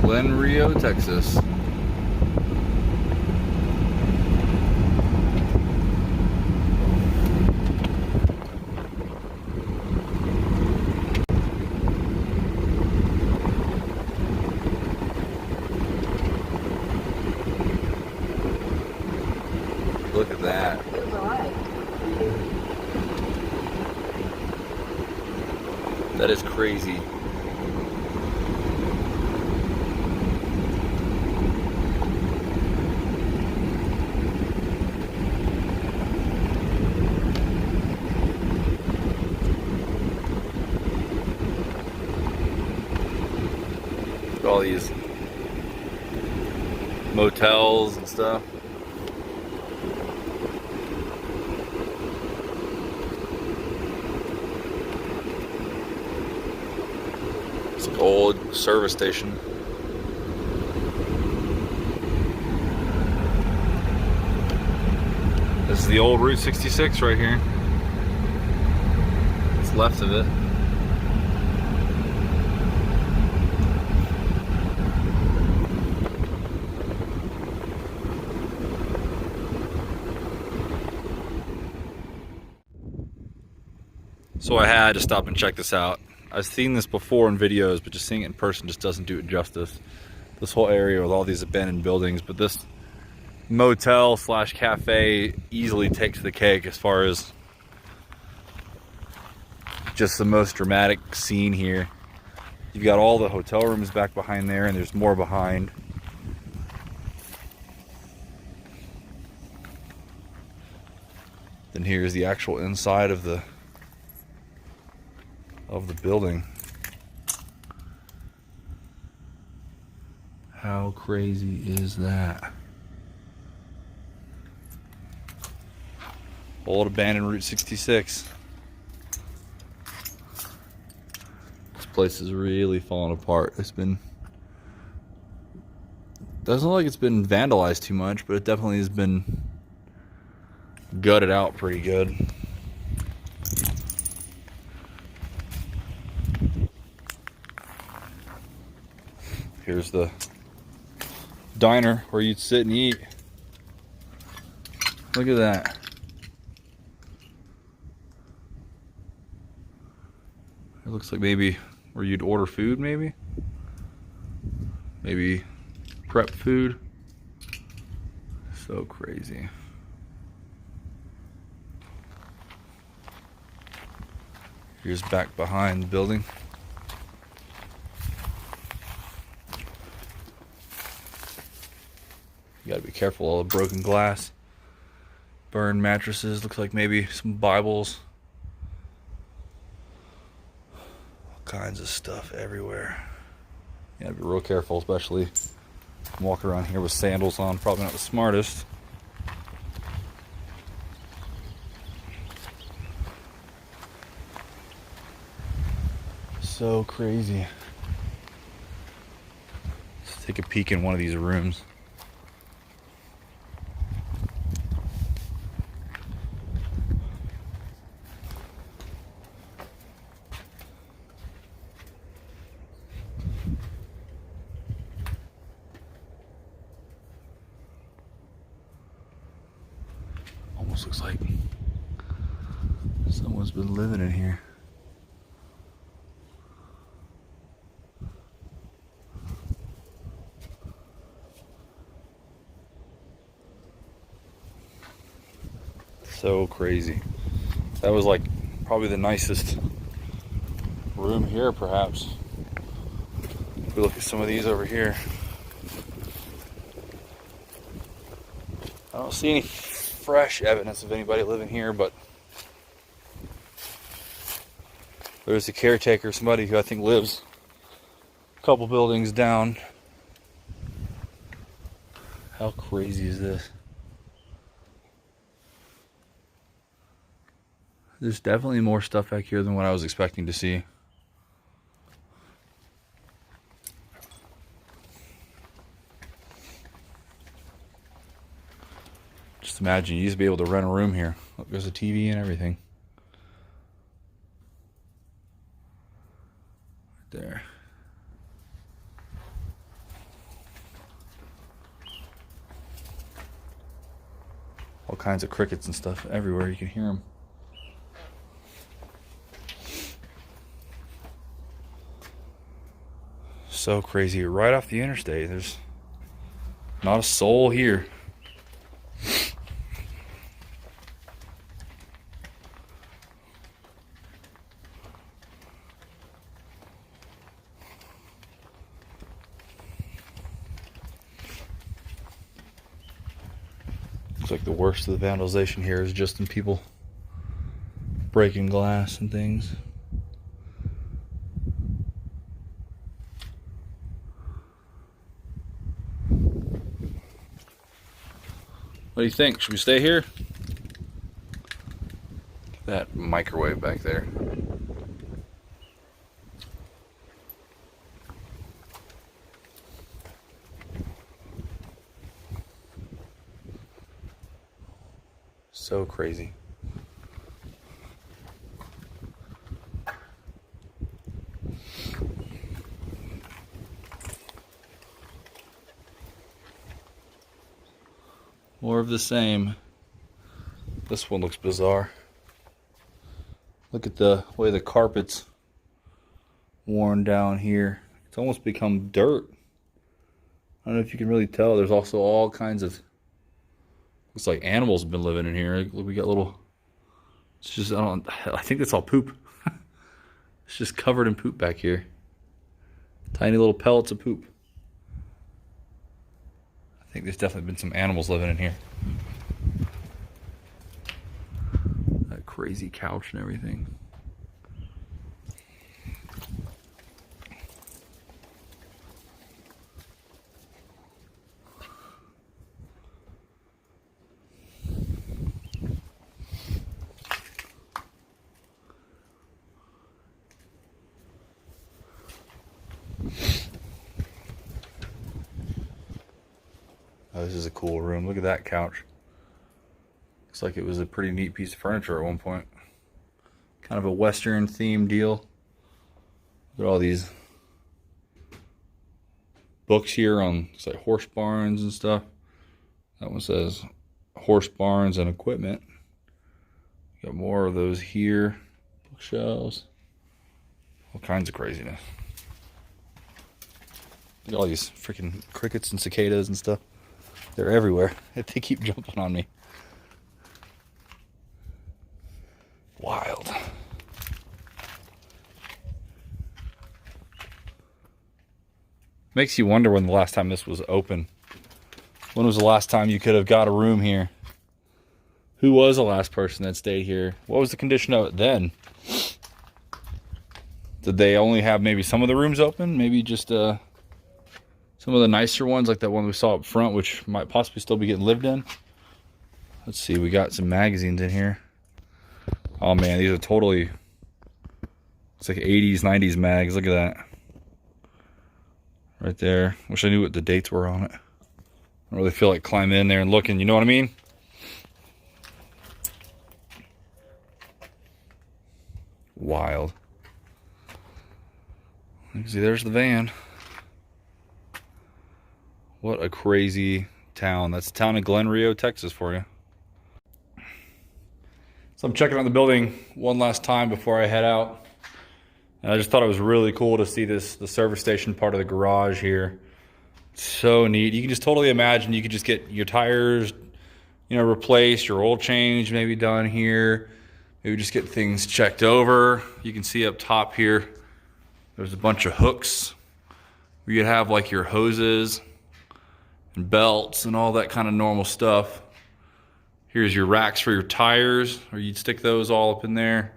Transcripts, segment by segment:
Glenrio, Texas. Look at that. That is crazy. All these motels and stuff. It's an old service station. This is the old Route 66 right here. What's left of it. So I had to stop and check this out. I've seen this before in videos, but just seeing it in person just doesn't do it justice. This whole area with all these abandoned buildings, but this motel slash cafe easily takes the cake as far as just the most dramatic scene here. You've got all the hotel rooms back behind there, and there's more behind. Then here's the actual inside of the building. How crazy is that? Old abandoned Route 66. This place is really falling apart. Doesn't look like it's been vandalized too much, but it definitely has been gutted out pretty good. Here's the diner where you'd sit and eat. Look at that. It looks like maybe where you'd order food, maybe prep food. So crazy. Here's back behind the building. You gotta be careful, all the broken glass, burned mattresses, looks like maybe some Bibles. All kinds of stuff everywhere. You gotta be real careful, especially walking around here with sandals on, probably not the smartest. So crazy. Let's take a peek in one of these rooms. Almost looks like someone's been living in here. So crazy. That was like probably the nicest room here, perhaps. If we look at some of these over here, I don't see any fresh evidence of anybody living here, but there's a caretaker, somebody who I think lives a couple buildings down. How crazy is this? There's definitely more stuff back here than what I was expecting to see. Just imagine, you used to be able to rent a room here. Look, there's a TV and everything. Right there. All kinds of crickets and stuff everywhere. You can hear them. So crazy. Right off the interstate. There's not a soul here. Looks like the worst of the vandalization here is just in people breaking glass and things. What do you think? Should we stay here? That microwave back there. So crazy. More of the same. This one looks bizarre. Look at the way the carpet's worn down here. It's almost become dirt. I don't know if you can really tell. There's also all kinds of, looks like animals have been living in here. Look, we got little, it's just, I think that's all poop. It's just covered in poop back here. Tiny little pellets of poop. I think there's definitely been some animals living in here. That crazy couch and everything. Oh, this is a cool room. Look at that couch. Looks like it was a pretty neat piece of furniture at one point. Kind of a Western themed deal. Look at all these books here on, it's like horse barns and stuff. That one says horse barns and equipment. Got more of those here. Bookshelves. All kinds of craziness. Look at all these freaking crickets and cicadas and stuff. They're everywhere. They keep jumping on me. Wild. Makes you wonder when the last time this was open. When was the last time you could have got a room here? Who was the last person that stayed here? What was the condition of it then? Did they only have maybe some of the rooms open? Maybe just some of the nicer ones, like that one we saw up front, which might possibly still be getting lived in. Let's see, we got some magazines in here. Oh man, these are totally, it's like 80s, 90s mags. Look at that. Right there. Wish I knew what the dates were on it. I don't really feel like climbing in there and looking, you know what I mean? Wild. You can see there's the van. What a crazy town. That's the town of Glenrio, Texas for you. So I'm checking out the building one last time before I head out. And I just thought it was really cool to see the service station part of the garage here. So neat. You can just totally imagine you could just get your tires, replaced, your oil change maybe done here. Maybe just get things checked over. You can see up top here, there's a bunch of hooks where you'd have like your hoses and belts and all that kind of normal stuff. Here's your racks for your tires, or you'd stick those all up in there.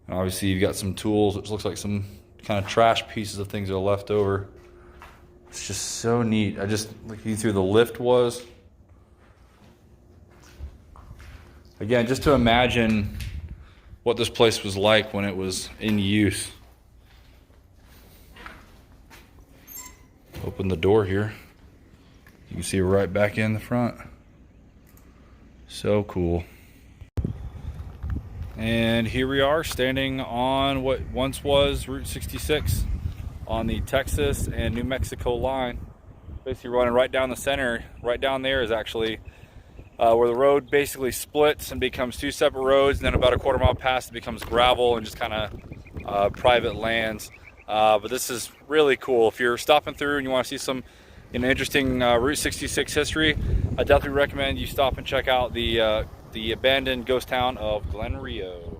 And obviously you've got some tools, which looks like some kind of trash pieces of things that are left over. It's just so neat. I just look through the lift was. Again, just to imagine what this place was like when it was in use. Open the door here. You can see right back in the front. So cool. And here we are standing on what once was Route 66 on the Texas and New Mexico line. Basically running right down the center. Right down there is actually where the road basically splits and becomes two separate roads, and then about a quarter-mile past it becomes gravel and just kind of private lands. But this is really cool. If you're stopping through and you want to see some interesting Route 66 history, I definitely recommend you stop and check out the abandoned ghost town of Glenrio.